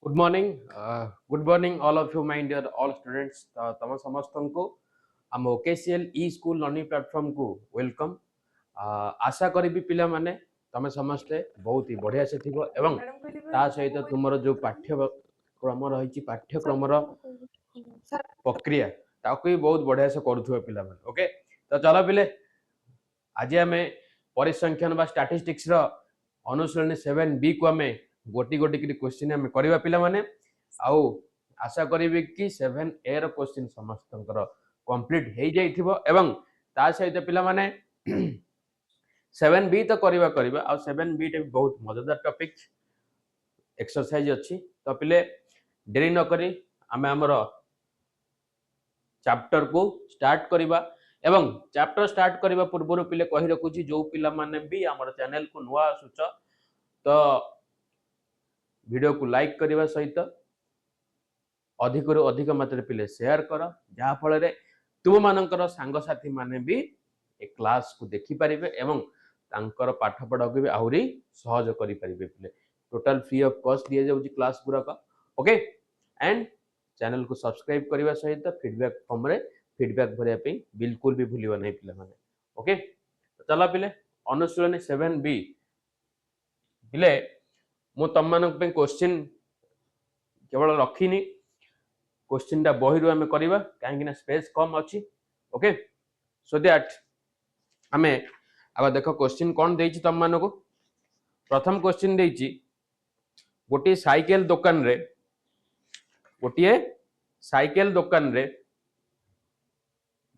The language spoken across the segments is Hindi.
Good morning all of you my dear all students तम समस्त को आम OKCL e school learning platform को वेलकम। आशा करी पिला माने तमे समस्ते बहुत ही बढ़िया से थिबो एवं ता सहित तुमर जो पाठ्यक्रम रही पाठ्यक्रम प्रक्रिया ताको भी बहुत बढ़िया से करूथुबे पिला माने। ओके तो चलो पिले आज आम परिसंख्यान बा स्टैटिस्टिक्स रो अनुश्रेणी 7B को आम गोटी गोटी क्वेश्चन आम करवा पिला माने आउ आशा करी कि 7A रो क्वेश्चन समस्त कंप्लीट हो जाइथिबो एवं ता सहित पिला माने 7B तो करवा आ 7B टे बहुत मजेदार टॉपिक एक्सरसाइज अच्छी। तो पिले देरी न करी आम आमर चैप्टर को स्टार्ट करवा एवं चैप्टर स्टार्ट करने पूर्व पिले कही रखुची जो पिला माने भी आमर चैनल को नुआ आसुच तो वीडियो को लाइक करने सहित अधिक रु अधिक मात्रा पिले शेयर कर जहाँ फल तुम मानकर सांगसाथी माने भी ए क्लास को देखि पारिबे एवं तांकर पाठ पढ़ा को भी आहुरी सहज करि पारिबे। पिले टोटल फ्री ऑफ कॉस्ट दिया जाउची क्लास पूरा का। ओके एंड चैनल को सब्सक्राइब करने सहित फीडबैक फॉर्म रे फीडबैक भरिया पे बिल्कुल भी भूलिबा नहीं पिला माने। ओके तो चला पिले अनुश्रेणी 7B पिले मु तम मानक पे क्वेश्चन केवल रखिनी क्वेश्चन टा बही आम करवा कहीं स्पेस कम अच्छी। ओके सो दैट आम अब देख क्वेश्चन कौन देछि तम मानको। प्रथम क्वेश्चन देछि गोटे साइकेल दुकान रे गोटे साइकेल दुकान रे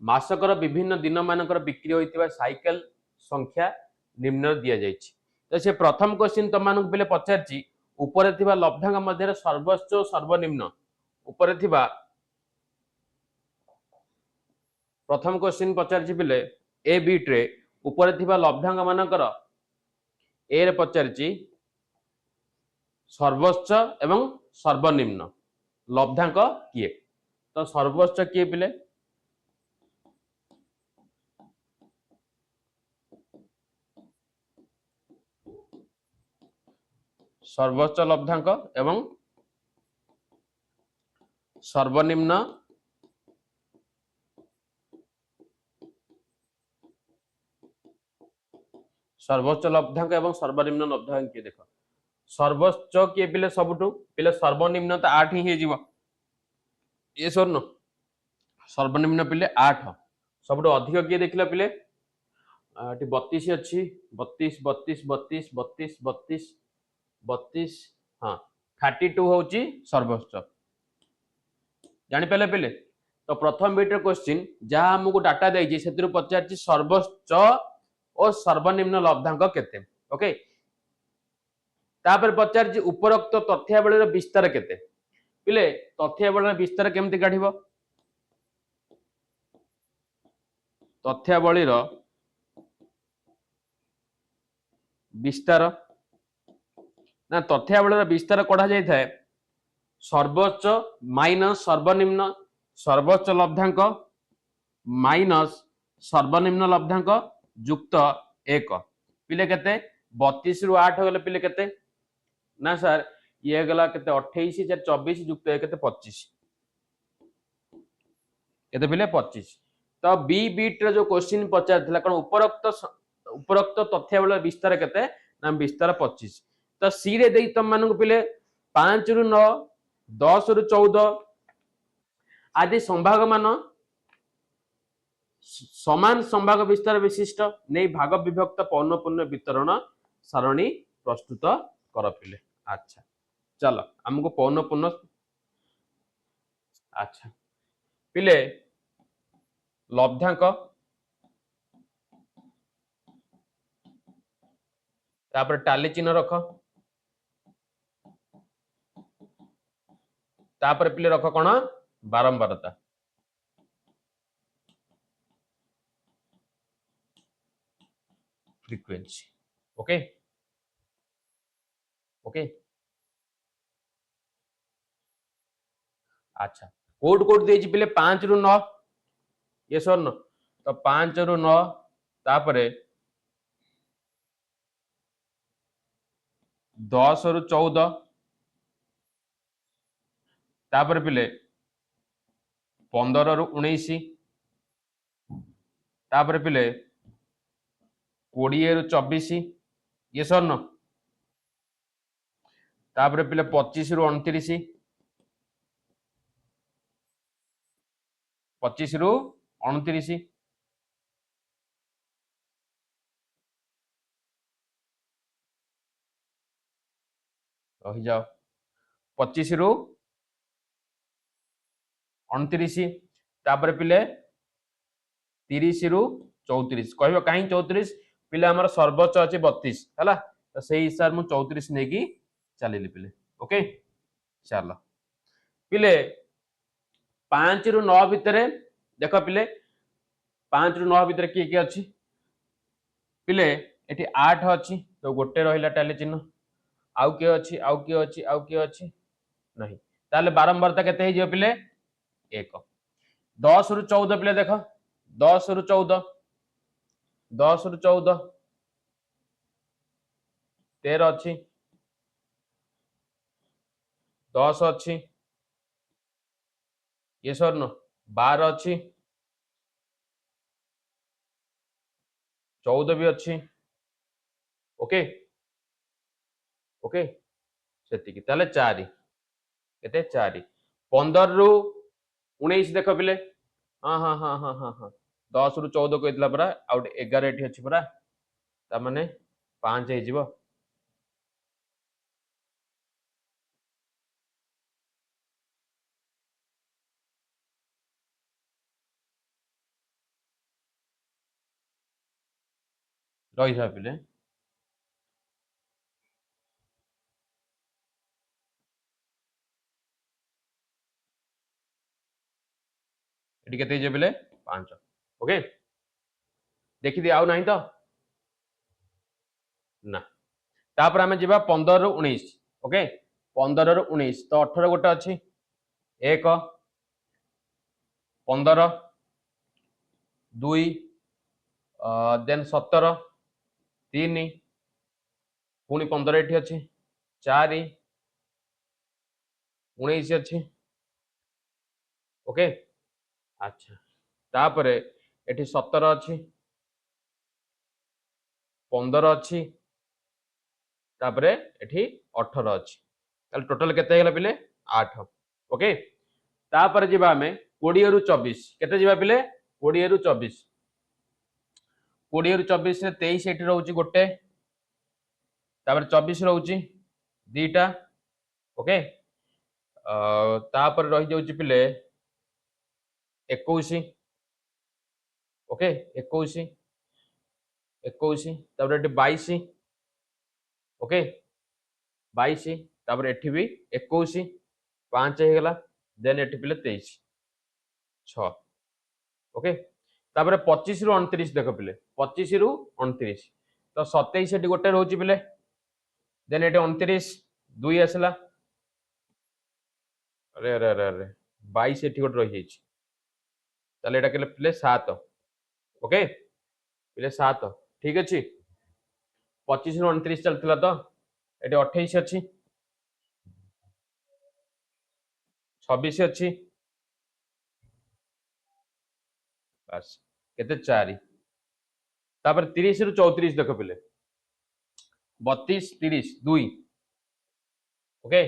मासकर विभिन्न दिन मानकर बिक्री होइतिबा साइकेल संख्या निम्न दिया जाइछि। तो से प्रथम क्वेश्चन तम मानको पहले पचारछि ऊपर थिबा लब्धांग मध्य सर्वोच्च सर्वनिम्न ऊपर थिबा प्रथम क्वेश्चन पचारछि पिले ए बीट रे ऊपर थिबा लब्धांग मानकर ए रे पचारछि सर्वोच्च एवं सर्वनिम्न लब्धांक किए। तो सर्वोच्च किए पिले सर्वोच्च लब्धांक एवं सर्वनिम्न सर्वोच्च लब्धांक एवं सर्वनिम्न लब्धांक किए। देख सर्वोच्च किए पिले सबुठु पिले सर्वनिम्न तो 8 ही जीव ये स्वर्ण सर्वनिम्न पिले 8 सबुठु अधिक किए देखिला पिले 32 अच्छी 32 32 32 32 32 32 हाँ 32 होची सर्वोच्च जानी पाले पिले। तो प्रथम बीटर क्वेश्चन जहाँ हमको डाटा देछि सेतिरु पचारछि सर्वोच्च और सर्वनिम्न लब्धांक केते। ओके तापर पचारछि उपरोक्त तथ्यावलीर विस्तार केते पिले तथ्यावलीर विस्तार केमति काढिबो तथ्यावलीर विस्तार ना तथ्यावलीर विस्तार कढ़ा जाय थाए सर्वोच्च माइनस सर्वनिम्न सर्वोच्च लब्धांक माइनस सर्वनिम्न लब्धांक युक्त 1 पिले केते 32 रु 8 गले पिले केते ना सर ये गला केते 28 24 युक्त 1 केते 25 केते पिले 25। तो बी बीट रे जो क्वेश्चन पचार थिला कोन उपरोक्त तथ्यावली विस्तार केते ना विस्तार 25। तो सी रे देई तम मानक पिले 5 रु 9 10 रु 14 आदि संभाग मान समान संभाग विस्तार विशिष्ट नहीं भाग विभक्त पौनपूर्ण वितरण सारणी प्रस्तुत कर पिले। अच्छा चलो हमको पौनपूर्ण अच्छा पिले लब्धांक तापर टाली चिन्ह रख तापर पिले रख कौन बारंबारता फ्रीक्वेंसी। ओके ओके अच्छा कोड कोड देछि पिले 5 रु 9 ये स्वर्ण तो 5 रु 9 तापरे 10 रु 14 तापर पिले 15 रु 19 तापर पिले 20 रु 24 ये सर न तापर पिले 25 रु 29 25 रु 29 रही जाओ 25 रु 29 तापर पिले 30 रु 34 कहबो काई 34 पिले हमर सर्वोच्च अछि 32 हला तो सेही हिसाब मु 34 नेकी चलिली पिले ओके चलो पिले 5 रु 9 भितरे देखो पिले 5 रु 9 भितरे की अछि पिले एठी 8 अछि तो गोटे रहिला टाली चिन्ह आउ के अछि आउ के अछि आउ के अछि नहीं ताले बारंबारता केते हे जे पिले 1 10 रु 14 पिले देखो 10 रु 14 10 रु 14 13 अछि 10 अछि ये सर न 12 अछि 14 भी अच्छी ओके ओके सेतिकी ताले 4 केते 4 15 रु 19 देखो पिले हाँ हाँ हाँ हाँ हाँ हाँ 10 रु 14 कहला परा आउट 11 एठी अछि परा ता माने 5 हे जिवो रही जा पिले एठी केते जे पिले 5 ओके देखि दि आउ नाही तो ना तापर हमें जिबा 15 रु 19 ओके 15 रु 19 तो 18 गोटे अछि 1 15 2 देन 17 3 पुणी 15 एठी अछि 4 19 अछि ओके अच्छा तापर एठी 17 अछि 15 अछि तापर एठी 18 अछि ताले टोटल केते हेला पिले 8 ओके तापर जिबा हमें 20 रु 24 केते जिबा पिले 20 रु 24 20 रु 24 ने 23 एठी रहउची गोटे तापर 24 रहउची दीटा ओके तापर रही जाउची पिले 21 ओके 21 21 तापर एठी 22 ओके 22 तापर एठी भी 21 5 हे गेला देन एठी पिले 23 6 ओके तापर 25 रु 29 देखो पिले 25 रु 29 तो 27 एठी गोटे रहउची पिले देन एठी 29 2 आसला अरे अरे अरे अरे 22 एठी गोटे रही जाइछि ताले एटा केले पिले 7 ओके पिले 7 ठीक अछि 25 रु 29 चलथिला तो एठी 28 अछि 26 अछि बस केते 4 तापर 30 रु 34 देखो पिले 32 30 2 ओके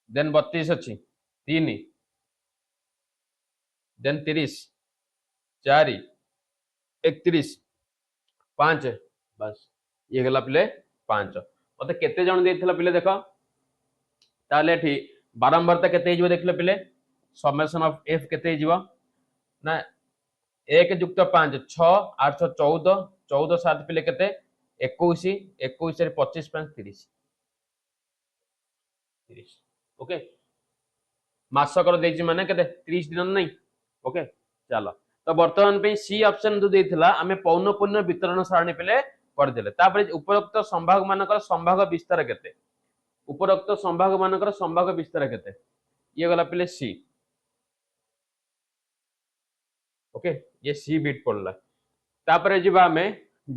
देन 32 अछि 3 देन 30 4 31 5 बस ये गला पिले 5 मते केते जण देथिला पिले देखो ताले एठी बारंबारता केते हिजो देखले पिले समेशन ऑफ f केते हिजो ना 1 युक्त 5 6 8 14 14 7 पिले केते 21 21 रे 25 5 30 30 ओके मासकर देछि माने केते 30 दिन नहीं ओके चलो तो वर्तमान पे सी ऑप्शन जो देथिला हमें पौनपुन्य वितरण सारणी पिले कर देले तापर उपरोक्त संभाग मानकर संभाग विस्तार केते उपरोक्त संभाग मानकर संभाग विस्तार केते ये गला पिले सी ओके ये सी बिट पड़ला तापर जिबा हमें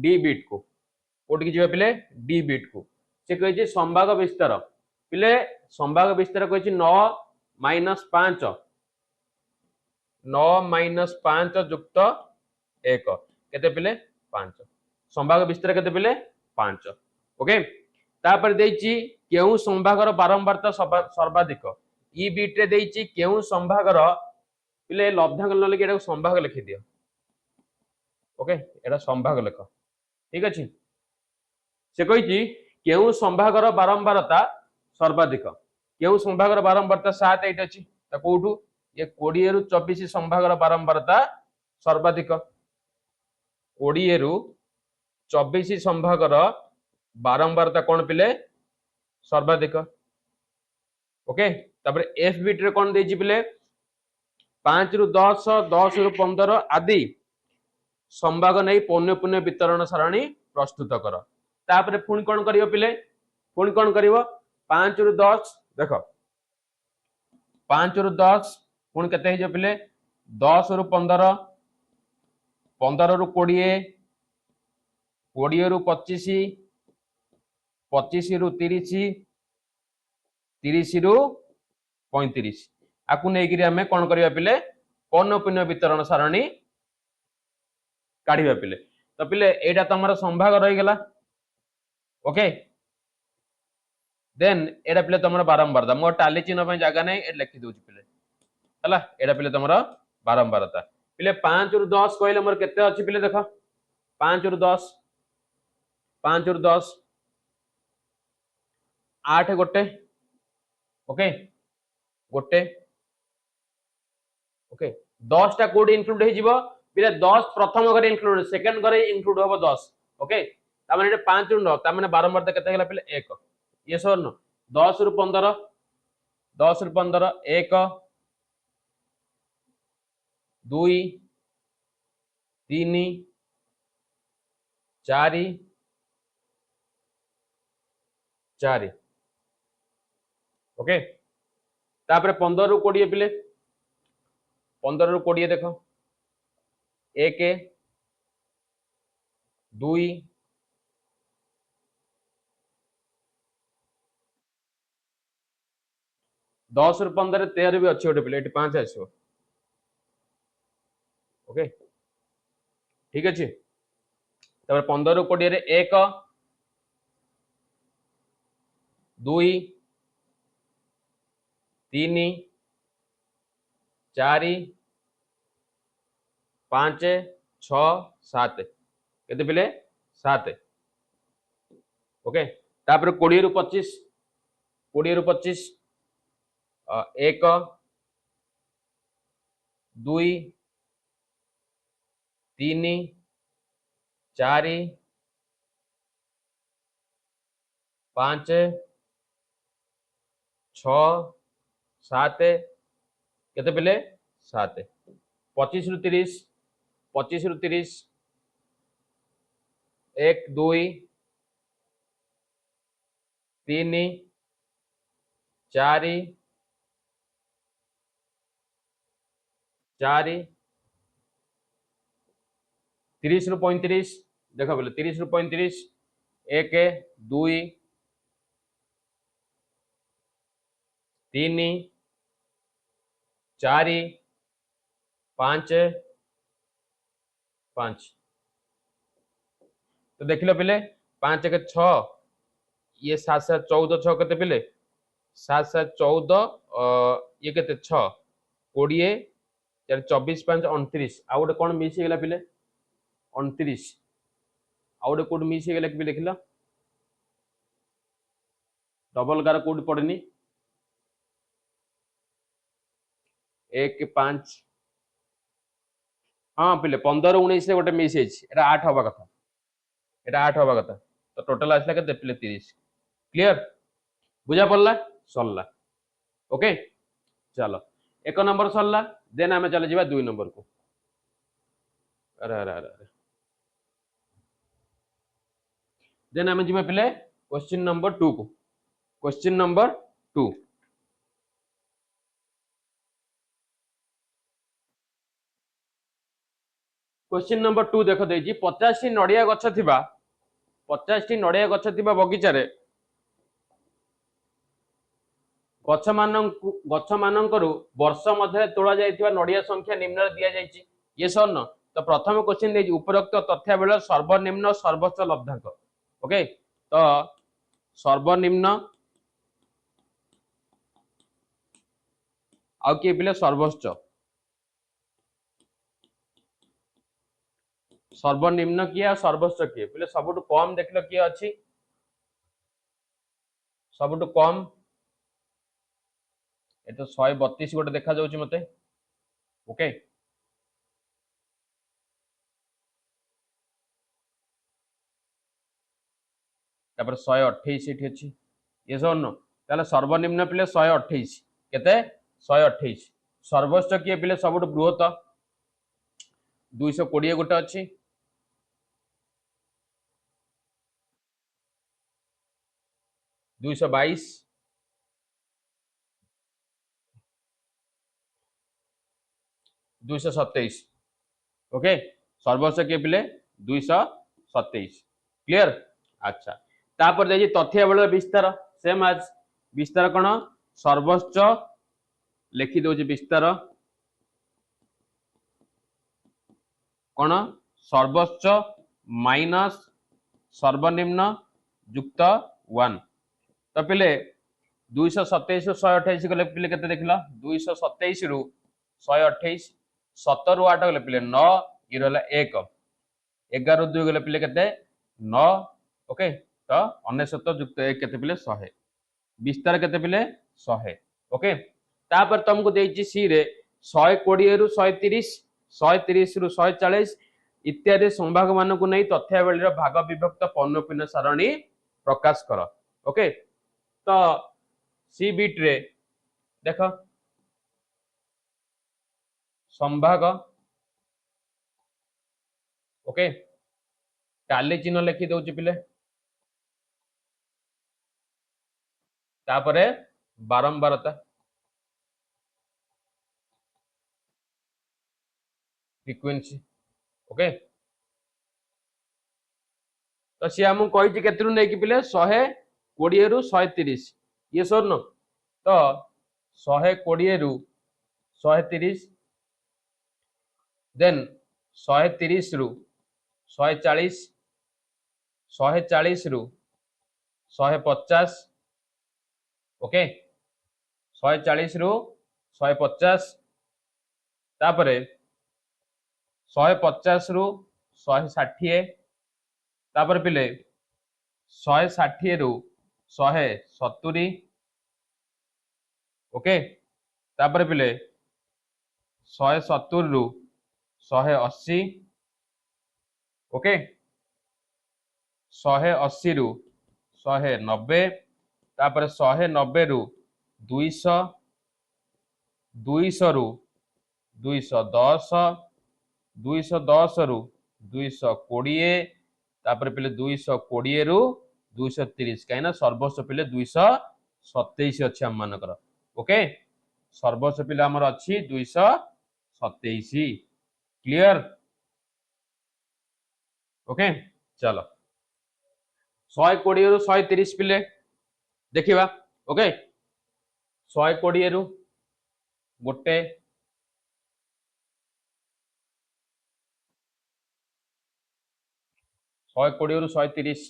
डी बिट को कोटी जिबा पिले डी बिट को से कहि जे संभाग विस्तार पिले संभाग विस्तार कहि 9 -5 9 - 5 युक्त 1 केते पिले 5 संभाग विस्तार केते पिले 5 ओके तापर देइची केउ संभागर बारंबारता सर्वाधिक ई बीट रे देइची केउ संभागर पिले लब्धांक न लिखि एटा संभाग लिखि दियो ओके एटा संभाग लेख ठीक अछि से कहिची केउ संभागर बारंबारता सर्वाधिक केउ संभागर बारंबारता 7 8 अछि त कोठू ये 20 रु 24 संभागर बारंबारता सर्वाधिक 20 रु 24 संभागर बारंबारता कोन पिले सर्वाधिक ओके तापर एफ बीट रे कोन देछि पिले 5 रु 10 10 रु 15 आदि संभाग नै पौन्य पुण्य वितरण सारणी प्रस्तुत कर तापर पुणी कोन करियो पिले पुणी कोन करिवो 5 रु 10 देखो 5 रु 10 पुणी केते हे जो पिले 10 रु 15 15 रु 20 20 रु 25 25 रु 30 30 रु 35 आकु नै गिरी हमें कोन करिया पिले पौन्य पुण्य वितरण सारणी काढिबा पिले तो पिले एटा तमरा संभाग रही गेला ओके देन एटा पिले तमरा बारंबारता मो टाली चिन्ह पे जगह नै ए लिखि दोछि पिले हला एटा पिले तमरा बारंबारता पिले 5 रु 10 कहले मोर केते अछि पिले देखो 5 रु 10 5 रु 10 8 गोटे ओके गोटे ओके 10 टा कोड इंक्लूड हे जिवो पिले 10 प्रथम घरे इंक्लूड सेकंड घरे इंक्लूड होबो 10 ओके ता माने 5 रु 9 ता माने बारंबारता केते गेला पिले 1 ये सर न 10 रु 15 10 रु 15 1 2 3 4 4 ओके तापर 15 रु 20 पिले 15 रु 20 देखो 1 2 10 रु 15 13 भी अच्छी गोटे पिले 5 आसो ओके ठीक अच्छे तापर 15 रु 20 रे 1 2 3 4 5 6 7 केते पिले 7 ओके तापर 20 रु 25 20 रु 25 1 2 3 4 5 6 7 केते पिले 7 25 रु 30 25 रु 30 1 2 3 4 4 30 रु 35 देखो बोले 30 रु 35 1 2 3 4 5 5 तो देख लो पिले 5 के 6 ये 7 7 14 6 केते पिले 7 7 14 ये केते 6 20 24 5 29 आ गोटे कोन मिस गेला पिले 29 आ गोटे कोड मिस गेला कि देख लो डबल कार कोड पड़नी 1 5 हाँ पिले 15 19 गोटे मिस एटा 8 हवा कथा एटा 8 हवा कथा तो टोटल आसला के पिले 30 क्लियर बुझा पड़ला सरला ओके चलो 1 नंबर सरला देन आमे चले जिबा 2 नंबर को अरे अरे अरे देन आमे जिबा पिले क्वेश्चन नंबर 2 को क्वेश्चन नंबर 2 क्वेश्चन नंबर 2 देख देजी 50 टी नडिया गछ थिबा 50 टी नडिया गछ थिबा बगीचा रे गछ मानकरू वर्ष मध्य तोड़ा जाइथिबा नडिया संख्या निम्न दिया जाइछि ये सर न तो प्रथम क्वेश्चन दे उपरोक्त तथ्यावली सर्वनिम्न सर्वोच्च लब्धांक ओके तो सर्वनिम्न आउ किए पिले सर्वोच्च सर्वनिम्न किए सर्वोच्च किए पिले सबुठ कम देखल किए अच्छी सबुठ कम ये तो 132 गोटे देखा जाउछि मते ओके तापर 128 एठी अछि ये सब न ताले सर्वनिम्न पिले 128 केते 128 सर्वोच्च किए पिले सबुठ बृहत 220 गोटे अछि 222 227 ओके सर्वोच्च किए पिले 227 क्लियर अच्छा तापर देखिए तथ्यावली विस्तार सेम आज विस्तार कौन सर्वोच्च लिखि दउछि विस्तार कौन सर्वोच्च माइनस सर्वनिम्न युक्त 1 तो पिले 227 रु 128 गले पिले केते देखला 227 रु 128 17 रु 8 गले पिले 9 ये रहला 1 11 रु 2 गले पिले केते 9 ओके तो 99 युक्त 1 केते पिले 100 विस्तार केते पिले 100 ओके तापर तुमको देछि सी रे 120 रु 130 130 रु 140 इत्यादि संभाग मान को नहीं तथ्यावली भाग विभक्त पौनपुन्य सारणी प्रकाश कर ओके तो सी बीट रे देख संभाग ओके टाली चिन्ह लिखि दउछि पिले तापरे बारंबारता फ्रीक्वेंसी ओके तो सी हमको कही केतरु नहीं कि पिले 120 रु 130 ये सर न तो 120 रु 130 देन 130 रु 140 140 रु 150 ओके 140 रु 150 तापरे 150 रु 160 तापर पिले 160 रु 170 ओके तापर पिले 170 रु 180 ओके 180 रु 190 तापर 190 रु 200 200 रु 210 210 रु 220 तापर पिले 220 रु 230 कहीं सर्वोच्च पिले 227 अच्छी आम मानकर ओके सर्वोच्च पिले आमर अच्छी 227 क्लियर ओके चलो 120 रु 130 पिले देखिबा ओके 120 रु गोटे 120 रु 130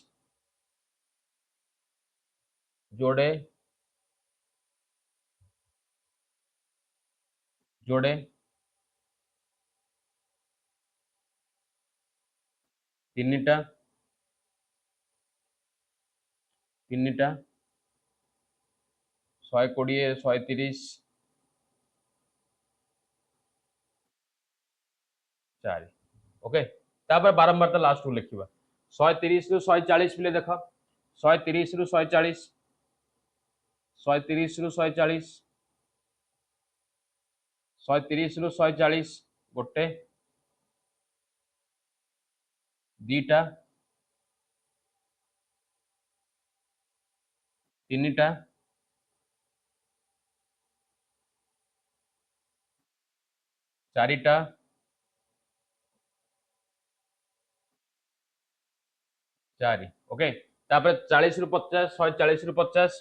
जोड़े जोड़े तीनटा तीनटा 120 130 4 ओके तापर बारंबार तो लास्ट लिखा 130 रु 140 पिले देख 130 रु 140 130 रु 140 130 रु 140 गोटे दीटा तीनटा चारिटा चारि ओके तापर 40 रु 50 140 रु 50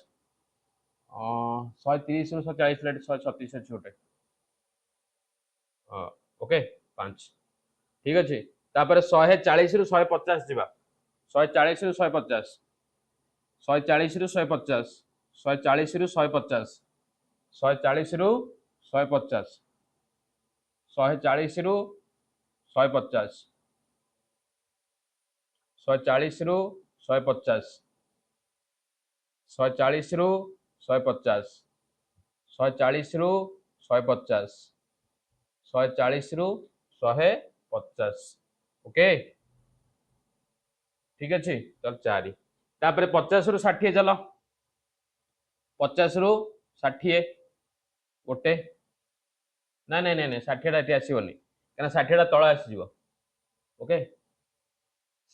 130 रु 140 लेट 136 अछि गोटे ओके 5 ठीक अछि तापर 140 रु 150 जिबा 140 रु 150 140 रु 150 140 रु 150 140 रु 150 140 रु 150 140 रु 150 140 रु 150 140 रु 150 140 रु 150 ओके ठीक अच्छे चल 4 तापर 50 रु 60 चलो 50 रु 60 गोटे ना नहीं नहीं 60 टा आसबनी क्या 60 टा तल आसीज ओके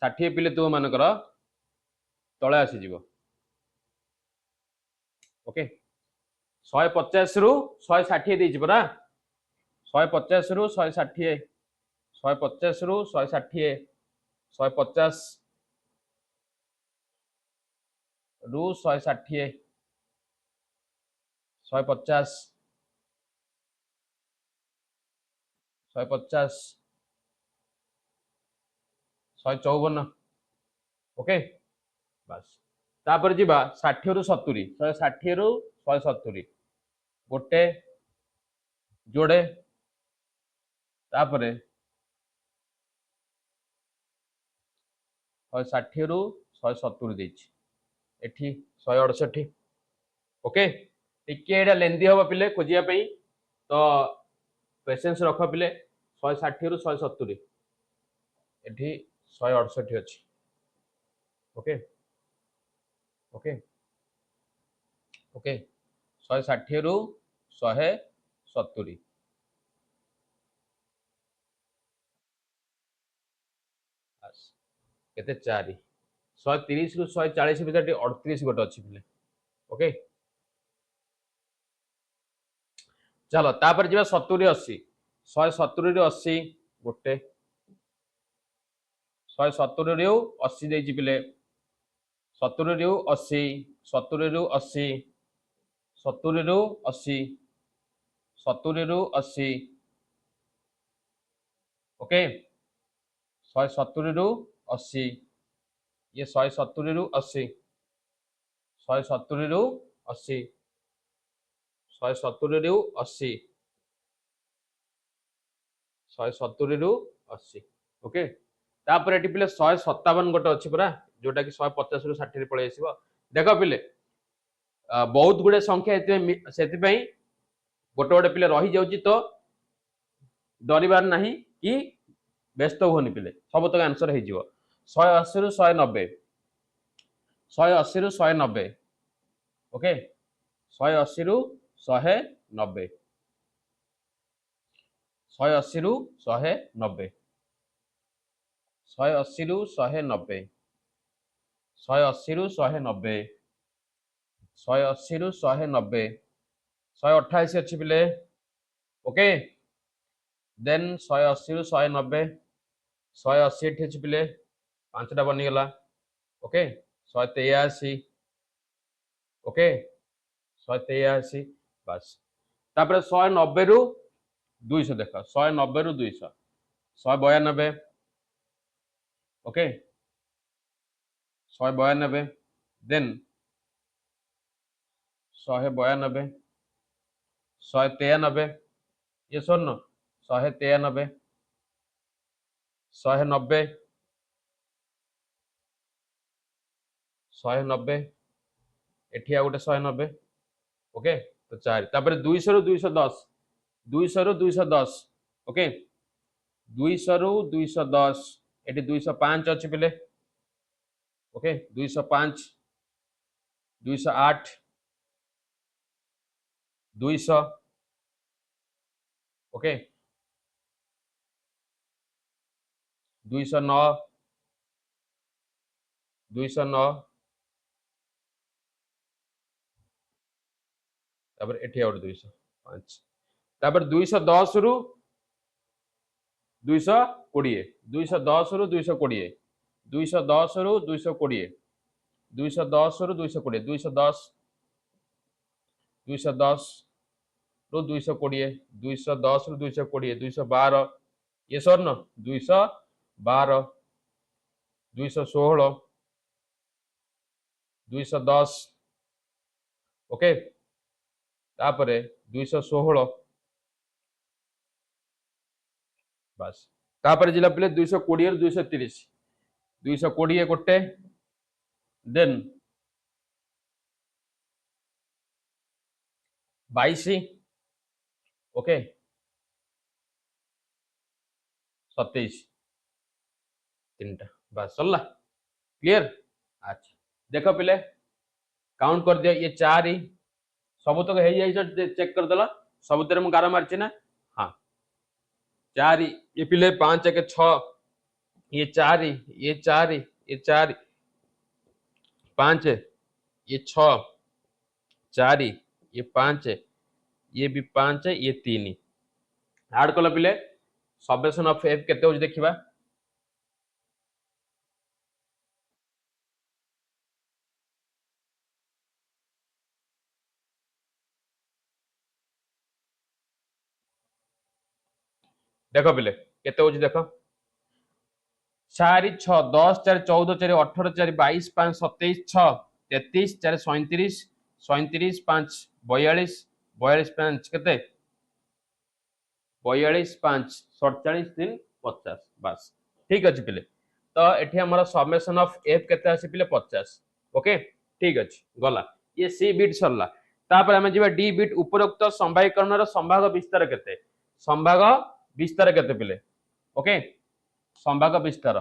60 पिले तुम मानकर तले आसीज ओके 150 रु 160 देछि परा 150 रु 160 150 रु 160 150 रु 160 150 150 154 ओके बस तापर जीवा 60 रु 70 160 रु 170 गोटे जोड़े तापर 160 रु 170 देछि एठी 168 ओके टिके एटा लेंदी होबा पिले खोजिया पई तो पेशेंस रख पिले 160 रु 170 एठी 168 अछि ओके ओके ओके 160 रु 170 केते 4 130 रु 140 भीतर 38 गोटे अच्छी पिले ओके चलो तापर जीवा 70 80 170 रु 80 गोटे 170 रु 80 देछि पिले 70 रु 80 70 रु 80 70 रु 80 70 रु 80 ओके 170 रु 80 ये 170 रु 80 170 रु 80 170 रु 80 170 रु 80 ओके तापर एटी पिले 157 गोटे अछि परा जोटा कि 150 रु 60 रे पळे आसीबो देखो पिले बहुत गुडे संख्या सेति पई गोटे गोटे पिले रही जाउची तो डरिबार नाही कि व्यस्त होनी पिले सब तक आंसर हो जिवो 180 रु 190 180 रु 190 ओके 180 रु 190 180 रु 190 180 रु 190 180 रु 190 180 रु 190 188 अच्छी पिले ओके देन 180 रु 190 180 एठी अच्छी पिले पांचटा बनी गला ओके 183 ओके 183 बस तापर 190 रु 200 देखा 190 रु 200 192 ओके 192 देन 192 193 ये सुन 193 190 190 एठी आ गोटे 190 ओके तो 4 तापर 200 रु 210 200 रु 210 ओके 200 रु 210 एठी 205 अछि पिले ओके 205 208 200 ओके 209 209 तापर एठी आउट 205 तापर 210 रु 220 210 रु 220 210 रु 220 210 रु 220 210 210 रु 220 210 रु 220 212 ये सर न 212 216 210 ओके तापरे 216 बस तापरे जिला पिले 220 रु 230 220 गोटे देन 22 ओके 27 तीनटा बस सरला क्लियर। अच्छा देख पिले काउंट कर दिया ये 4 ही सब तक है चेक कर देला सब तेरे मु गार मारची ना हाँ 4 ही ये पिले 5 1 6 ये 4 ही ये 4 ही ये 4 5 ये 6 4 ही ये 5 ये भी 5 ये 3 ऐड कल पिले समेशन ऑफ एफ केते हो देखिबा देख पिले केते हो देख 4 6 10 4 14 4 18 4 22 5 27 6 33 4 37 37 5 42 42 5 केते 42 5 47 3 50 बस ठीक अच्छे पिले तो एठी हमर समेशन ऑफ एफ केते आसी पिले 50 ओके ठीक अच्छे गला ये सी बिट सरला तापर हमें जीवा डी बिट उपरोक्त संभागीकरण संभाग विस्तार केते संभाग विस्तार केते पिले ओके संभाग विस्तार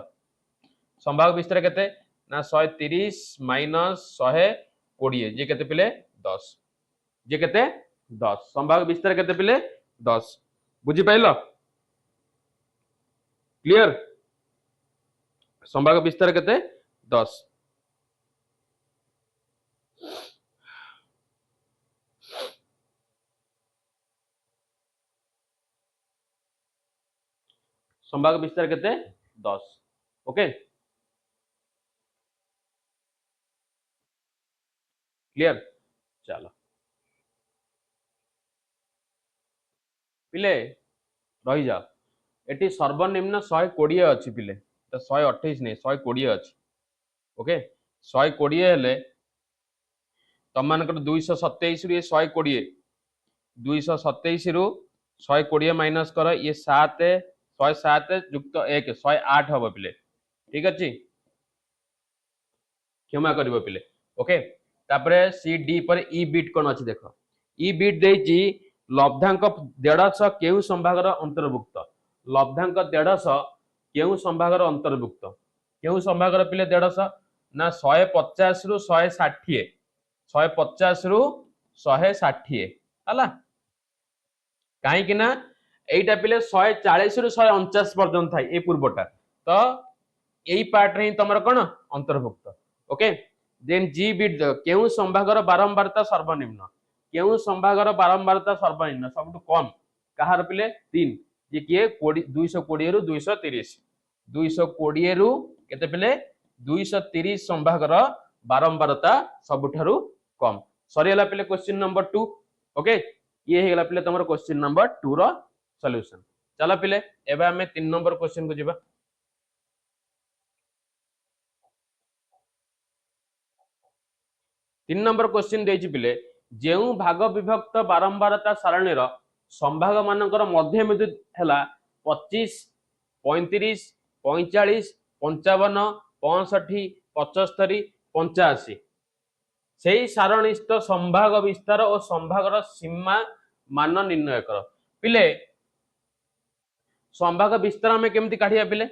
केते ना 130 माइनस 120 जे केते पिले 10 जे केते 10 संभाग विस्तार केते पिले 10 बुझी पाइलो क्लियर संभाग विस्तार केते 10 संभाग विस्तार केते 10 ओके क्लियर चलो पिले रही जाओ एटी सर्वनिम्न 120 अच्छी पिले तो 128 नहीं 120 अच्छी ओके 120 हेले तुम मानकर 227 रु 120 227 रु 120 माइनस कर ये 7 107 युक्त 1 108 हम पिले ठीक अच्छे क्षमा कर पिले ओके तापरे सी डी पर ई बीट कौन अच्छी देख ई बीट देछि लब्धांक 150 केउ संभागर अंतर्भुक्त लब्धांक 150 केउ संभागर अंतर्भुक्त केउ संभागर पिले 150 ना 150 रु 160 150 रु 160 हला काहे कि ना एटा पिले 140 रु 149 पर्यंत थाई ए पूर्वटा तो एई पार्ट रे तमर कोन अंतर्भुक्त ओके देन जी बिट केउ संभागर बारंबारता सर्वनिम्न केउ संभागर बारंबारता सर्वनिम्न सबटु कम कहार पिले 3 जे किए 220 रु 230 220 रु केते पिले 230 संभागर बारंबारता सबठारु कम सरियला पिले क्वेश्चन नंबर 2 ओके ये हेगला पिले तमर क्वेश्चन नंबर 2 रो सॉल्यूशन चला पिले एबे हमें 3 नंबर क्वेश्चन को जिबा 3 नंबर क्वेश्चन देछि पिले जेउ भाग विभक्त बारंबारता सारणीर संभाग मानकर मध्य बिंदु हैला 25 35 45 55 65 75 85 सेही सारणीस्थ संभाग विस्तार और संभागर सीमा मान निर्णय कर पिले संभाग विस्तार हमें केमती काढिया पिले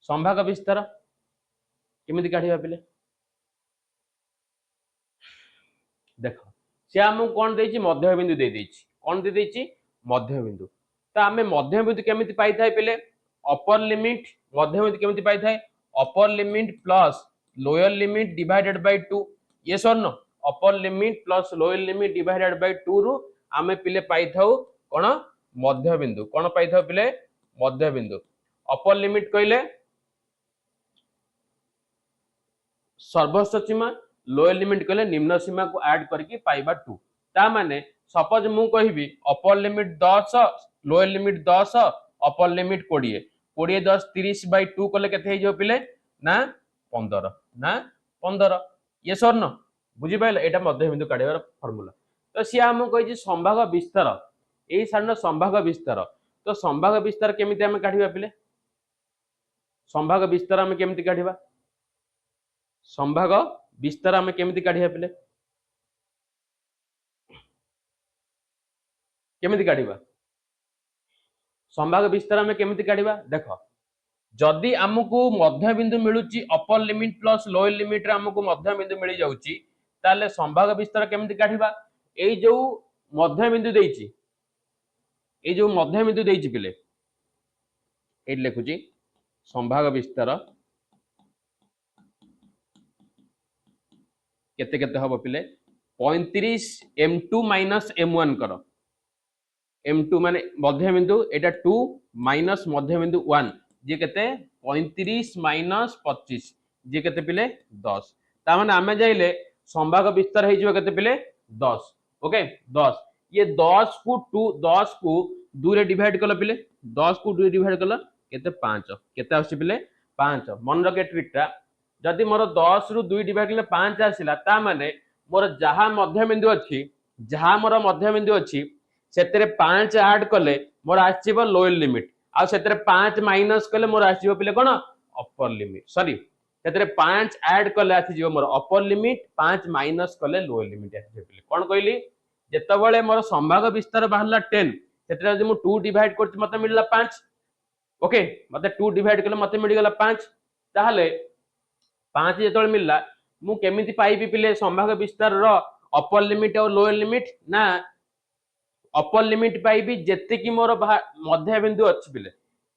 संभाग विस्तार केमिति काढिया पिले देख से हमको कौन देछि मध्य बिंदु दे देछि कौन दे देछि मध्य बिंदु तो आमे मध्य बिंदु केमिति पाई थाए पिले अपर लिमिट मध्य बिंदु केमिति पाई थाए अपर limit plus lower limit divided by 2 ये सर न अपर limit plus lower limit divided by 2 रु आमे पिले पाई थाउ कोन मध्य बिंदु कोन पाई थाउ पिले मध्य बिंदु अपर लिमिट कइले सर्वोच्च सीमा लोअर लिमिट कहले निम्न सीमा को ऐड करके पाइबा 2 ता माने सपोज मु कहिबी upper limit 10 lower limit 10 upper limit 20 20 10 30 by 2 कले केते हे जो पिले ना 15 ना 15 ये सर न बुझी पाइल एटा मध्य बिंदु काढिबार फार्मूला तो सी हम कहि संभाग विस्तार एई सारन संभाग विस्तार तो संभाग विस्तार केमिति हम काढिबा पिले संभाग विस्तार हम केमिति काढिबा संभाग विस्तार हम केमिति काढिबा पिले केमिति काढिबा संभाग विस्तार हम केमिति काढिबा देखो जदि आमको मध्य बिंदु मिलुची upper limit plus lower limit रे आमको मध्य बिंदु मिल जाउची ताले संभाग विस्तार केमिति काढिबा एई जो मध्य बिंदु देइची एई जो मध्य बिंदु देइची पिले एई लिखुची संभाग विस्तार केते केते हबो पिले 35 m2 माइनस m1 करो m2 माने मध्य बिंदु एटा 2 माइनस मध्य बिंदु 1 जे केते 35 माइनस 25 जे केते पिले 10 ता माने आमे जाइले संभाग विस्तार हे जो केते पिले 10 ओके 10 ये 10 को 2 रे डिवाइड कलो पिले 10 को 2 डिवाइड कलो केते 5 केते आसी पिले 5 मन रखे ट्रिकटा जदि मोर 10 रु 2 डिवाइड कले 5 आसिला ता माने मोर जहा मध्य बिंदु अछि जहा मोर मध्य बिंदु अछि सेतरे 5 ऐड कले मोर आसीबो लोअर लिमिट आ सेतरे 5 माइनस कले मोर आसीबो पिले कोन अपर लिमिट सॉरी सेतरे 5 ऐड कले आसीबो मोर अपर लिमिट 5 माइनस कले लोअर लिमिट आसीबो पिले कोन कहली जेतबेले मोर संभाग विस्तार बाहरला 10 सेतरे जदि मु 2 डिवाइड करछि मते मिलला 5 ओके मते 2 डिवाइड कले मते मिल गेला 5 ताहले 5 जेतबेले मिलला मु केमिति पाइबी पिले संभाग विस्तार रो अपर लिमिट और लोअर लिमिट ना अपर लिमिट पाइबी जेते कि मोर मध्य बिंदु अछि पिले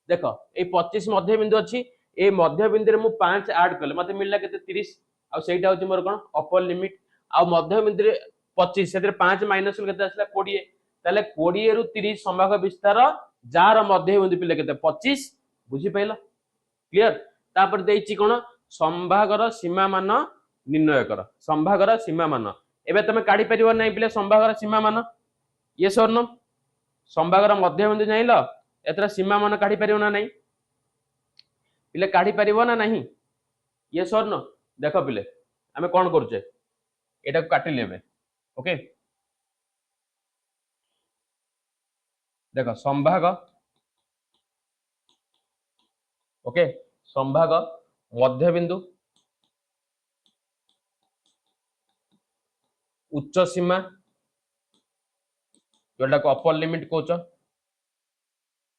देखो ए 25 मध्य बिंदु अछि ए मध्य बिंदु रे मु 5 ऐड करले मते मिलला केते 30 आ सेटा होछि मोर कोन अपर लिमिट आ मध्य बिंदु रे 25 सेते 5 माइनस केते आसला 20 ताले 20 रु 30 संभाग विस्तार जार मध्य बिंदु पिले केते 25 बुझी पाइला क्लियर तापर देइछि कोन संभागर सीमा मान निर्णय कर संभागर सीमा मान एबे तमे काढी परिबो नै पिले संभागर सीमा मान ये सर न संभागर मध्य बिंदु जाइल एतरा सीमा मान काढी परिबो ना नै पिले काढी परिबो ना नहीं ये सर न देखो पिले हमें कोन करछे एटा को काटि लेबे ओके देखो संभाग ओके संभाग मध्य बिंदु उच्च सीमा जोटा को अपर लिमिट कहछ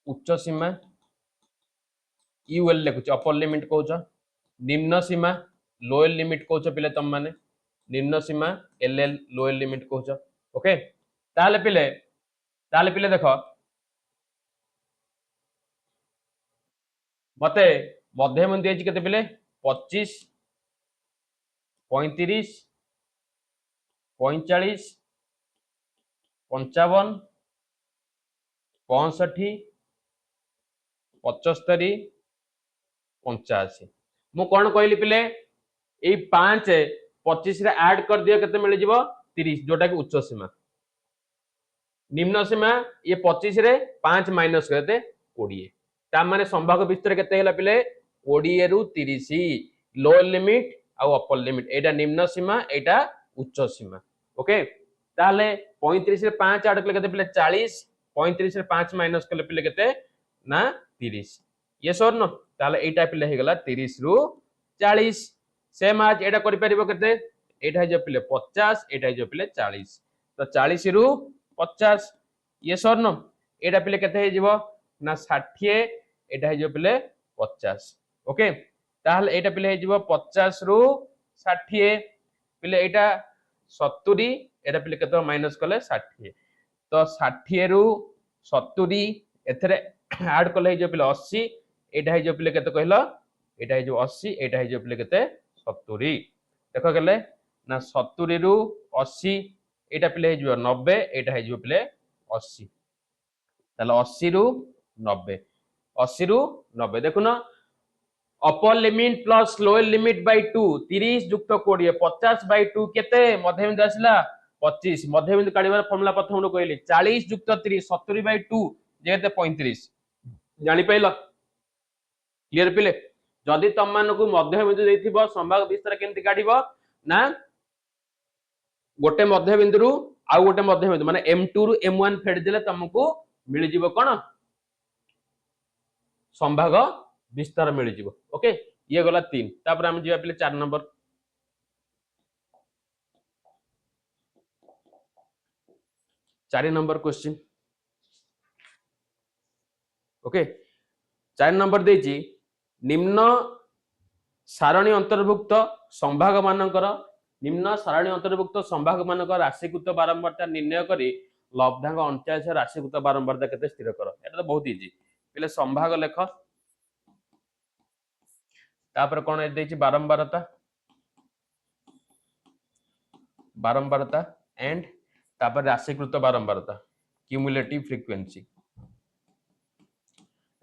उच्च सीमा यूएल लिखुछ अपर लिमिट कहछ निम्न सीमा लोअर लिमिट कहछ पिले तम माने निम्न सीमा एलएल लोअर लिमिट कहछ ओके ताले पिले देखो मते मध्य बिंदु देछि केते पिले 25 35 45 55 65 75 85 मु कोन कहली पिले ए 5 25 रे ऐड कर दियो केते मिल जिवो 30 जोटा कि उच्च सीमा निम्न सीमा ये 25 रे 5 माइनस करते 20 ता माने संभाग विस्तार केते हैला पिले 20 रु 30 लोअर लिमिट आ अपर लिमिट एटा निम्न सीमा एटा उच्च सीमा ओके ताले 35 रे 5 ऐड कले केते पिले 40 35 रे 5 माइनस कले पिले केते ना 30 ये सर न ताले एटा पिले हे गला 30 रु 40 सेम आज एटा करि परिबो केते एटा जे पिले 50 एटा जे पिले 40 तो 40 रु 50 ये सर न एटा पिले केते हे जिवो ना 60 एटा हे जो पिले 50 ओके ताहले एटा पिले हे जिवो 50 रु 60 पिले एटा 70 एटा पिले केते माइनस कले 60 तो 60 रु 70 एथरे ऐड कले हे जो पिले 80 एटा हे जो पिले केते कहलो एटा हे जो 80 एटा हे जो पिले केते 70 देखो गेले ना 70 रु 80 एटा पिले हे जो 90 एटा हे जो पिले 80 ताले 80 रु 90 80 रु 90 देखुन upper limit plus lower limit by 2 30 युक्त 20 50 बाय 2 केते मध्यबिंदु आसला 25 मध्यबिंदु काढिबार फॉर्मूला प्रथम नु कहली 40 युक्त 30 70 बाय 2 जेते 35 जानि पाइलो क्लियर पिले जदि तम मानकु मध्यबिंदु देथिबो संभाग विस्तार केमति काढिबो ना गोटे मध्यबिंदु रु आउ गोटे मध्यबिंदु माने m2 रु m1 फेड देले तुमको मिल जिवो कोन संभाग विस्तार मिल जिवो ओके ये गला 3 तापर हम जिया पिले 4 number 4 number question okay 4 number देजी निम्न सारणी अंतर्भुक्त संभाग मानकर निम्न सारणी अंतर्भुक्त संभाग मानकर राशिकृत बारंबारता निर्णय करी लब्धांक 39 राशिकृत बारंबारता केते स्थिर कर एटा तो बहुत इजी पहले संभाग लेख तापर कोन देछि बारंबारता बारंबारता एंड तापर राशिकृत बारंबारता क्यूमुलेटिव फ्रीक्वेंसी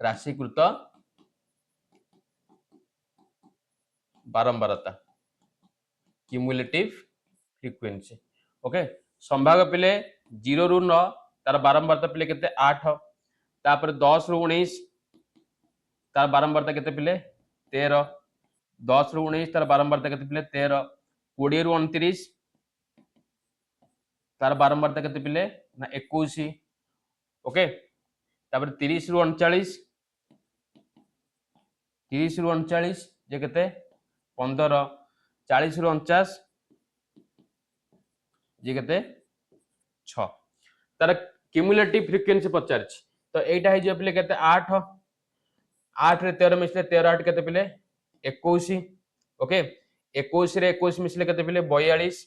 राशिकृत बारंबारता क्यूमुलेटिव फ्रीक्वेंसी ओके संभाग पिले 0 रु 9 तार बारंबारता पिले केते 8 तापर 10 रु 19 तार बारंबारता केते पिले 13 10 रु 19 तार बारंबारता केते पिले 13 20 रु 29 तार बारंबारता केते पिले ना 21 ओके तापर 30 रु 39 30 रु 39 जे केते 15 40 रु 49 जे केते 6 तार क्यूमुलेटिव फ्रीक्वेंसी पचार तो एटा है जे पिले केते 8 8 रे 13 मिसले 13 8 केते पिले 21 ओके 21 रे 21 मिसले केते पिले 42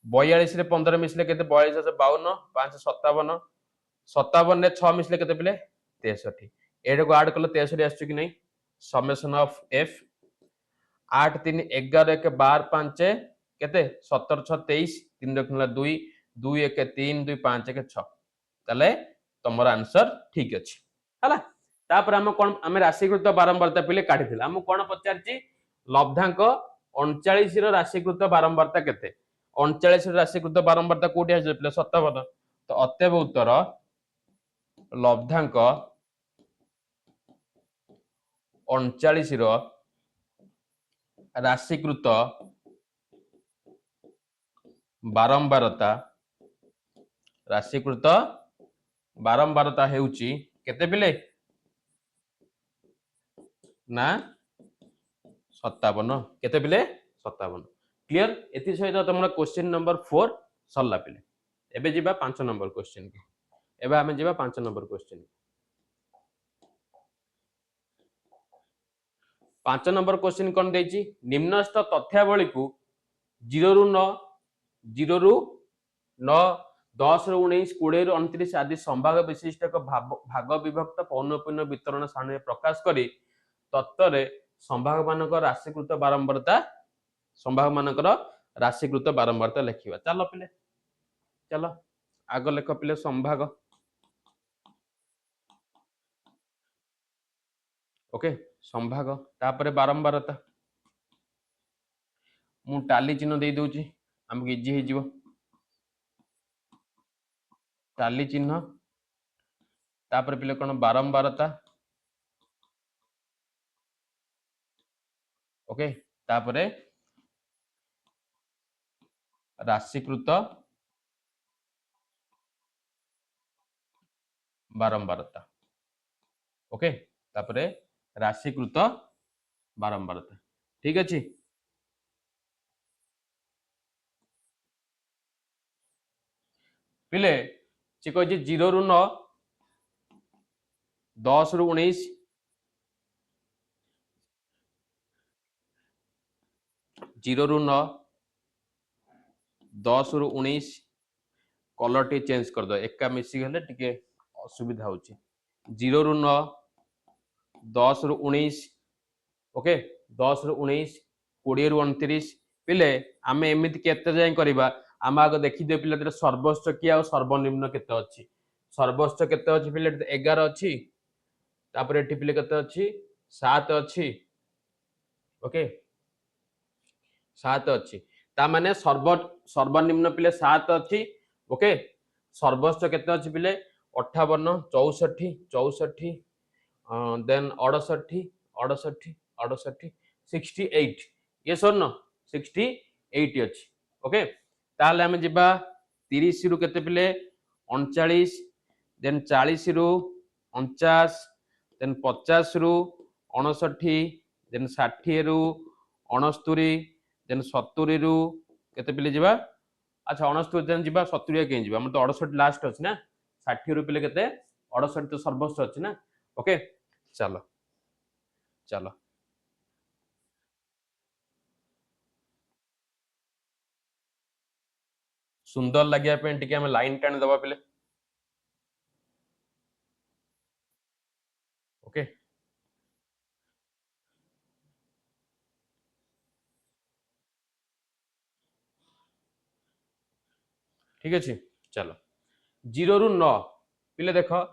42 रे 15 मिसले केते 42 52 5 57 57 रे 6 मिसले केते पिले 63 एडा को ऐड करले 63 आछी कि नहीं समेशन ऑफ f 8 3 11 1 12 5 केते 17 6 23 3 रखला 2 2 1 3 2 5 1 6 तले तमरा आंसर ठीक अछि हला तापर हम कोन हम राशिकृत बारंबारता पिले काढिथिला हम कोन पचारची लब्धांक 39 रो राशिकृत बारंबारता केते 39 रो राशिकृत बारंबारता कोठी आसे पिले 57 तो अतएव उत्तर लब्धांक 39 रो राशिकृत बारंबारता राशिकृत बारंबारता हेउची केते पिले ना 57 केते पिले 57 क्लियर एति सहित तुमरा क्वेश्चन नंबर 4 सरला पिले एबे जिबा 5 नंबर क्वेश्चन के एबे हमें जिबा 5 नंबर क्वेश्चन 5 नंबर क्वेश्चन कोन देछि निम्नस्थ तथ्यावली को 0 रु 9 0 रु 9 10 रु 19 20 रु 29 आदि संभाग विशिष्ट एक भाग विभक्त पौनपुन्य वितरण सारणी प्रकाश करी तत्व रे संभाग मानकर राशिकृत बारंबारता संभाग मानकर राशिकृत बारंबारता लिखिबा चलो पिले चलो आग लेख पिले संभाग ओके संभाग तापरे बारंबारता मु टाली चिन्ह दे दोची हमके इजी हे जीवो टाली चिन्ह तापर पिले कोन बारंबारता ओके तापरे राशिकृत बारंबारता ओके तापरे राशिकृत बारंबारता ठीक अछि पिले से कह 0 रु 9 10 रु 19 0 रु 9 10 रु 19 कलर टी चेंज कर दो एका मिसी गले टिके असुविधा होची 0 रु 9 10 रु 19 ओके 10 रु 19 20 रु 29 पिले आमे एमिति केते जाय करबा आम आग देखि दे पिले सर्वोच्च कि आ सर्वनिम्न केते अछि सर्वोच्च केते अछि पिले 11 अछि तापर एठी पिले केते अछि 7 अछि ओके 7 अच्छी ता माने सर्वनिम्न पिले 7 अच्छी ओके सर्वोच्च केते अच्छी पिले 58 64 64 देन 68 68 68 68 ये सर न 68 अच्छी ओके ताहले आमे जिबा 30 रु केते पिले 39 देन 40 रु 49 देन 50 रु 59 देन 60 रु 69 देन 70 रु केते पिले जिबा अच्छा 69 देन जिबा 70 के जिबा हम तो 68 लास्ट अछि ना 60 रु पिले केते 68 तो सर्वोच्च अछि ना ओके चलो चलो सुंदर लगे पे टिके हम लाइन टाणी दबा पिले ओके ठीक अछि चलो 0 रु 9 पिले देखो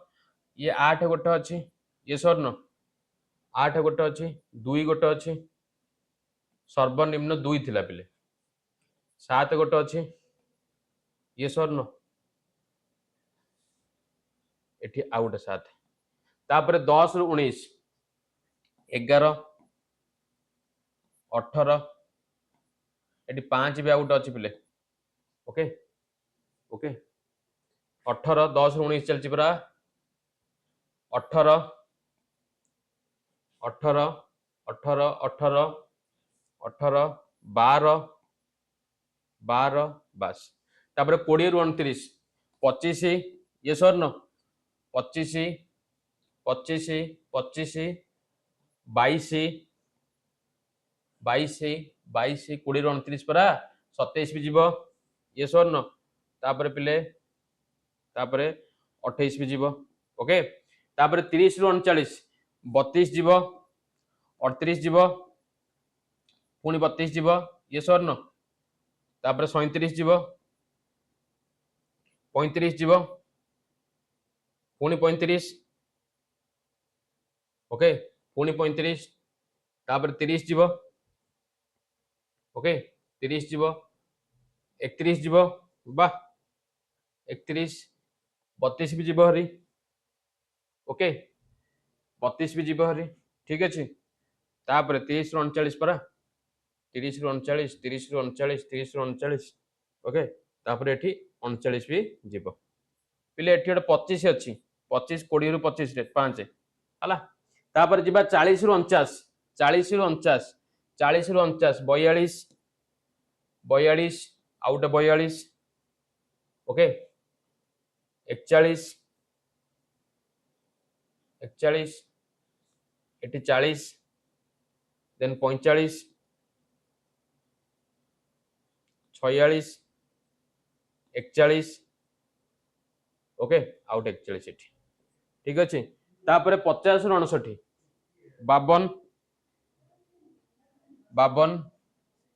ये 8 गोटे अछि ये सर न 8 गोटे अछि 2 गोटे अछि सर्वनिम्न 2 थिला पिले 7 गोटे अछि ये सर न एठी आउट 7 तापर 10 रु 19 11 18 एठी 5 भी आउट अछि पिले ओके ओके 18 10 रु 19 चलछि परा 18 18 18 18 18 12 12 बस तापर 20 रु 29 25 ये सर न 25 25 25 22 22 22 20 रु 29 परा 27 भी जीवो ये सर न तापर पिले तापर 28 भी जीवो ओके तापर 30 रु 39 32 जीवो 38 जीवो पुणी 32 जीवो ये सर न तापर 37 जीवो 35 जीवो पुणी 35 ओके पुणी 35 तापर 30 जीवो ओके 30 जीवो 31 जीवो बा 31 32 भी जीवो हरी ओके 32 भी जीवो हरी ठीक अछि तापर 30 रु 39 परा 30 रु 39 30 रु 39 30 रु 39 ओके तापर एठी 39 भी जीवो पिले एठी गोटे 25 अछि 25 20 रु 25 रे 5 हला तापर जिबा 40 रु 49 40 रु 49 40 रु 49 42 42 आउट 42 ओके 41 41 एटी 40 देन 45 46 41 ओके आउट 41 एटी ठीक अछि तापर 50 रु 59 52 52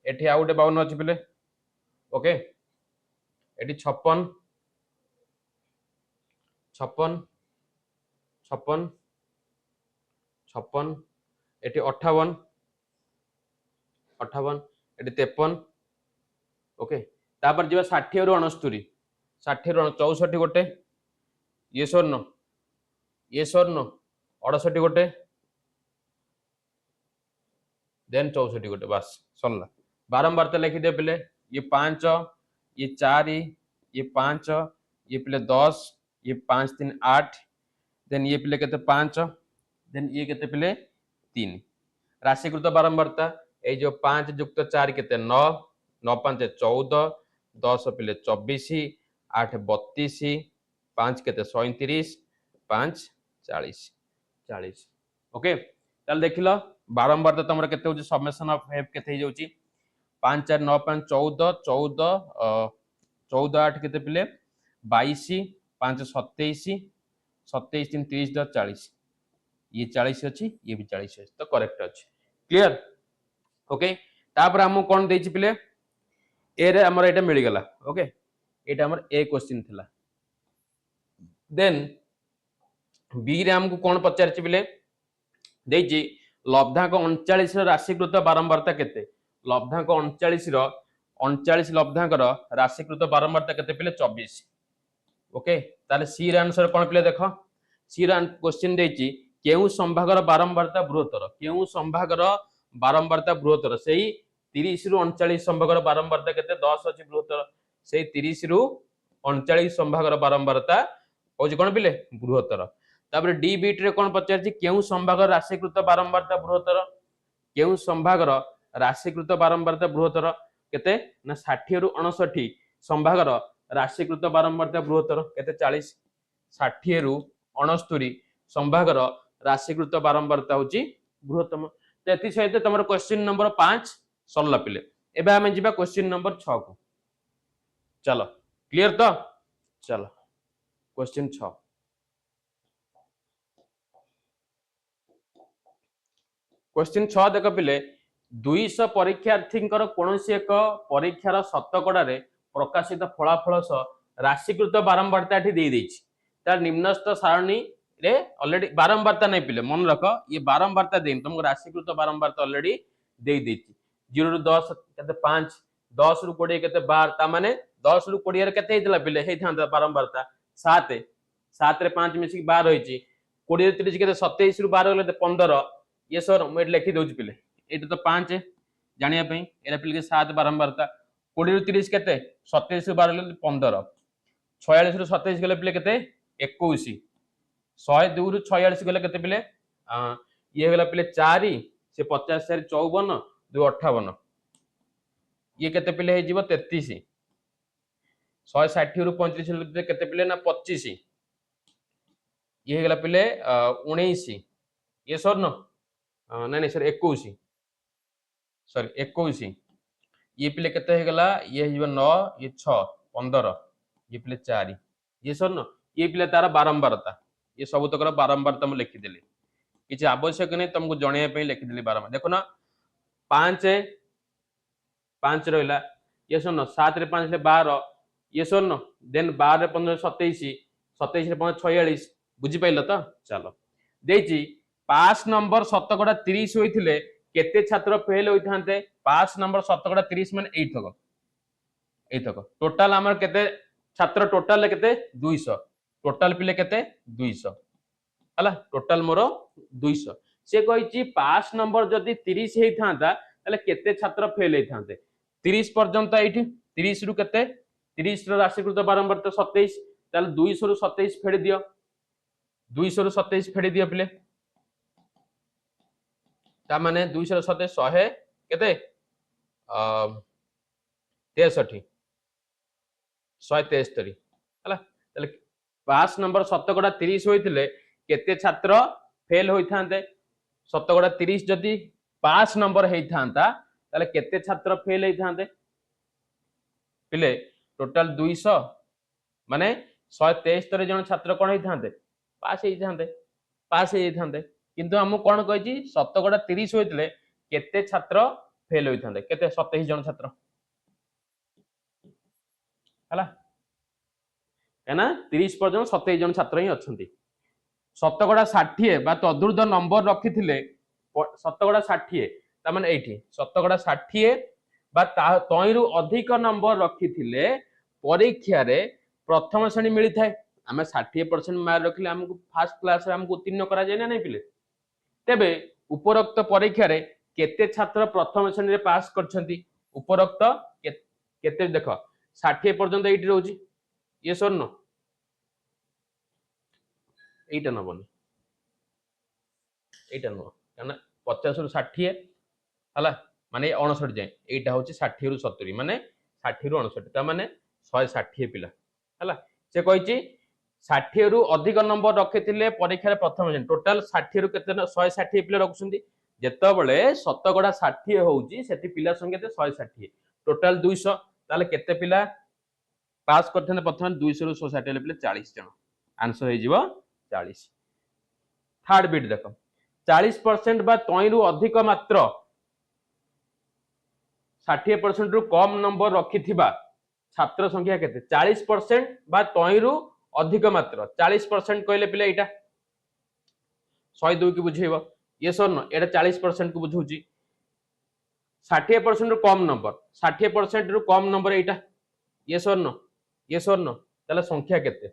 एटी आउट 52 अछि पिले okay eighty 56 56 56 56 eighty 58 58 eighty 53 okay तापर जिबा 60 रु 69 60 रु 64 गोटे ये सर न 68 गोटे देन 64 गोटे बस सरला बारंबार तो लिखि दे पिले ये 5 ये 4 ये 5 ये पिले 10 ये 5 3 8 देन ये पिले केते 5 देन ये केते पिले 3 राशिकृत बारंबारता ए जो 5 युक्त 4 केते 9 9 5 14 10 पिले 24 8 32 5 केते 37 5 40 40 ओके ताल देखिलो बारंबार तो तुम केते होची समेशन ऑफ एफ केते हो जाउची 5 4 9 5 14 14 14 8 केते पिले 22 5 27 27 3 30 10 40 ये 40 अछि ये भी 40 अछि तो करेक्ट अछि क्लियर ओके तापर हम कोन देछि पिले ए रे हमर एटा मिल गेला ओके एटा हमर ए क्वेश्चन थिला देन बी रे हमको कोन पचारछि पिले देछि लब्धांक 39 राशिकृत बारंबारता केते लब्धांक 39 लब्धांकर राशिकृत बारंबारता केते पिले 24 ओके ताले सी र आंसर कोन पिले देखो सी र क्वेश्चन देछि केउ संभागर बारंबारता बृहत्तर केउ संभागर बारंबारता बृहत्तर सेही 30 रु 39 संभागर बारंबारता केते 10 अछि बृहत्तर सेही 30 रु 39 संभागर बारंबारता होछि कोन पिले बृहत्तर तापर डी बीट रे कोन पचारछि केउ संभागर राशिकृत बारंबारता बृहत्तर केउ संभागर राशिकृत बारंबारता बृहत्तर केते ना 60 रु 59 संभागर राशिकृत बारंबारता बृहत्तर केते 40 60 रु 69 संभागर राशिकृत बारंबारता होची बृहत्तम तो एति सहित तमर क्वेश्चन नंबर 5 सरला पिले एबे हमें जिबा क्वेश्चन नंबर 6 को चलो क्लियर तो चलो क्वेश्चन 6 क्वेश्चन 6 देख पिले 200 परीक्षार्थी कोनोसी एक परीक्षार शतकड़ा रे प्रकाशित फलाफल सह राशिकृत बारंबारता एठी दे देछि तार निम्नस्थ सारणी रे ऑलरेडी बारंबारता नहीं पिले मन रख ये बारंबारता देन तुमको राशिकृत बारंबारता ऑलरेडी दे देछि 0 रु 10 केते 5 10 रु 20 केते 12 ता माने 10 रु 20 रे केते हेतला पिले हे थांदा बारंबारता 7 7 रे 5 मिसी 12 होइछि 20 रे 30 केते 27 रु 12 गेले 15 ये सर मैं लिखि दोछि पिले एटा तो 5 जानिया पई एरा पिले के 7 बारंबारता 20 रु 30 केते 27 रु 12 गेले 15 46 रु 27 गेले पिले केते 21 102 रु 46 गेले केते पिले ये गेला पिले 4 से 50 से 54 2 58 ये केते पिले हे जीवो 33 160 रु 35 गेले केते पिले ना 25 ये गेला पिले 19 ये सर न नहीं नहीं सर 21 सॉरी 21 ये पिले केते हे गेला ये जीवो 9 ये 6 15 ये पिले 4 ये सर न ये पिले तार बारंबारता ये सब तक बारंबारता मैं लिखिदेली किसी आवश्यक नहीं तुमको जन लिखिदेली बारंबार देखो ना 5 5 रहा ये सुन 7 रे 5 12 ये सुन देन 12 रे 15 27 27 रे 5 46 बुझी पाइल तो चलो देछि पास नंबर शतकड़ा 30 होइथिले केते छात्र फेल होइथांते पास नंबर शतकड़ा 30 माने 8 थक टोटल हमर केते छात्र टोटल केते 200 टोटल पिले केते 200 हला टोटल मोर 200 से कहिछि पास नंबर जदी 30 हेइ थांता तले केते छात्र फेल हेइ थांते 30 पर्यंत एठी 30 रु केते 30 रो राशिकृत बारंबारता 27 तले 200 रु 27 फेडी दियो 200 रु 27 फेडी दियो पिले ता माने 200 रु 27 100 केते 63 173 हला तले पास नंबर शतकड़ा 30 होइथिले केते छात्र फेल होइथांते शतकड़ा 30 जदी पास नंबर हेइथांता ताले केते छात्र फेल हेइथांते पिले टोटल 200 माने 173 जन छात्र कोन हेइथांते पास हेइथांते किंतु हम कोन कहिछि शतकड़ा 30 होइथिले केते छात्र फेल होइथांते केते 27 जन छात्र हला एना 30 पर्यंत 27 जन छात्र ही अछंती शतकड़ा 60 बा तदुर्ध नंबर रखिथिले शतकड़ा 60 ता माने एठी शतकड़ा 60 बा तइरु अधिक नंबर रखिथिले परीक्षा रे प्रथम श्रेणी मिली थाए आमे 60% मार्क रखिले हमकु फर्स्ट क्लास रे हमकु उत्तीर्ण करा जाय ना नहीं पिले तेबे उपरोक्त परीक्षा रे केते छात्र प्रथम श्रेणी रे पास करछंती उपरोक्त केते देखो 60 पर्यंत एठी रहउची ये सर न एटा नबनी एटा न काना 50 रु 60 हला माने 59 जाय एटा होची 60 रु 70 माने 60 रु 59 ता माने 160 पिला हला से कहिची 60 रु अधिक नंबर रखिथिले परीक्षा रे प्रथम टोटल 60 रु केते 160 पिला रखुछंती जेतबेले शतकड़ा 60 होउची सेति पिला संख्या ते 160 टोटल 200 ताले केते पिला पास करथने प्रथम 200 रु 160 ले पिले 40 जन आंसर हे जीवो 40 थर्ड बिट देखो 40% बा तइरु अधिक मात्र 60% रु कम नंबर रखिथिबा छात्र संख्या केते 40% बा तइरु अधिक मात्र 40% कहले पिले एटा 102 की बुझेबो यस और नो एटा 40% को बुझौची 60% रु कम नंबर 60% रु कम नंबर एटा यस और नो ताले संख्या केते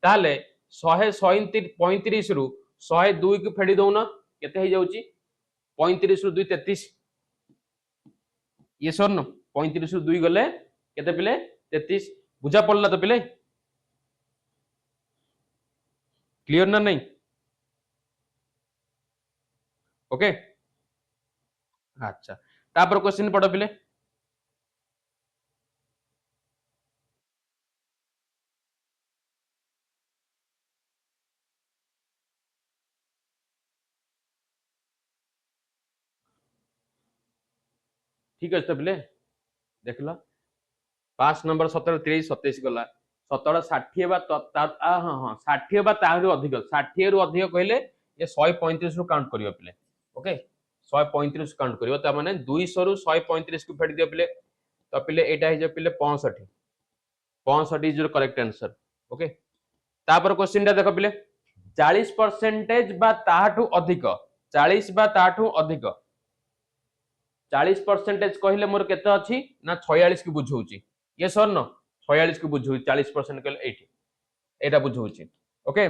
ताले 135 रु 102 को फेडी दउना केते हो जाउची 35 रु 2 33 यस और नो 35 रु 2 गले केते पिले 33 बुझा पड़ला तो पिले क्लियर ना नहीं ओके अच्छा तापर क्वेश्चन पढ़ो पिले ठीक अच्छे तो पिले देख लो 5 नंबर 17 30 27 गला 17 60 बा हाँ हाँ 60 बा ताहरु अधिक 60 रु अधिक कहले ये 135 रु काउंट करियो पिले ओके 135 काउंट करियो ता माने 200 रु 135 को फेडी दियो पिले तो पिले एटा हे जे पिले 65 65 is your correct answer okay तापर क्वेश्चन टा देखो पिले 40% बा ताहाठू अधिक 40 बा ताहाठू अधिक 40% कहले मोर केते अछि ना 46 की बुझौची यस और नो 46 की बुझौची 40% कहले एठी एटा बुझौची ओके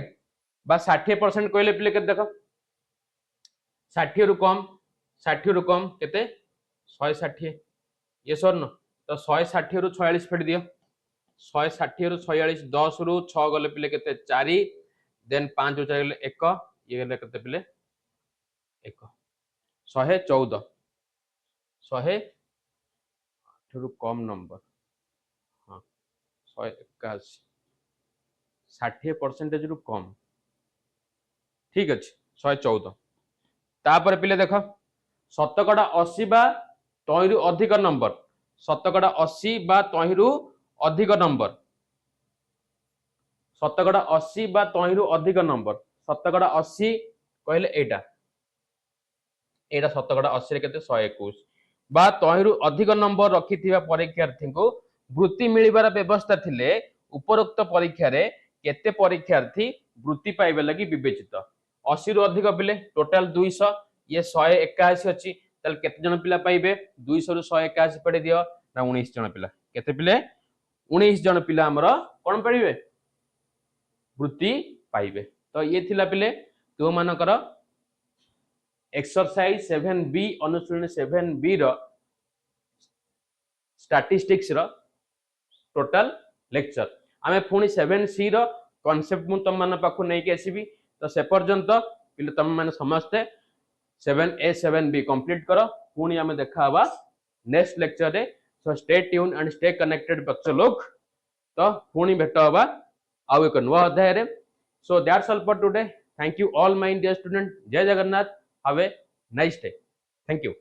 बा 60% कहले पिले केते देखो 60 रु कम केते 160 यस और नो तो 160 रु 46 फेड दियो 160 रु 46 10 रु 6 गले पिले केते 4 देन 5 रु 4 गले 1 ये गले केते पिले 1 114 100 रु कम नंबर हाँ 181 60% रु कम ठीक अच्छे 114 तापर पिले देख शतकड़ा 80 बा तहिरु अधिक नंबर शतकड़ा 80 बा तहिरु अधिक नंबर शतकड़ा 80 बा तहिरु अधिक नंबर शतकड़ा 80 कहले एटा एटा शतकड़ा 80 रे केते 121 बा तहिरु अधिक नंबर रखिथिबा परीक्षार्थी को वृत्ति मिलिबार व्यवस्था थिले उपरोक्त परीक्षा रे केते परीक्षार्थी वृत्ति पाइबे लगी विवेचित 80 रु अधिक पिले टोटल 200 ये 181 अछि तल केते जन पिला पाइबे 200 रु 181 पडे दियो ना 19 जन पिला केते पिले 19 जन पिला हमर कोन पडिबे वृत्ति पाइबे तो ये थिला पिले तो मानकर एक्सरसाइज 7B अनुशीलनी 7B रो स्टैटिस्टिक्स रो टोटल लेक्चर आमे पुणी 7C रो कांसेप्ट मु तम मान पाखु नै के आसीबी तो से पर्यंत पिले तम माने समस्ते 7A 7B कंप्लीट करो पुणी आमे देखा हवा नेक्स्ट लेक्चर रे so stay tune and stay connected बच्चा लोग तो पुणी भेट हवा आउ एक नुवा अध्याय रे so that's all for today thank you all my dear student जय Jagannath have a nice day thank you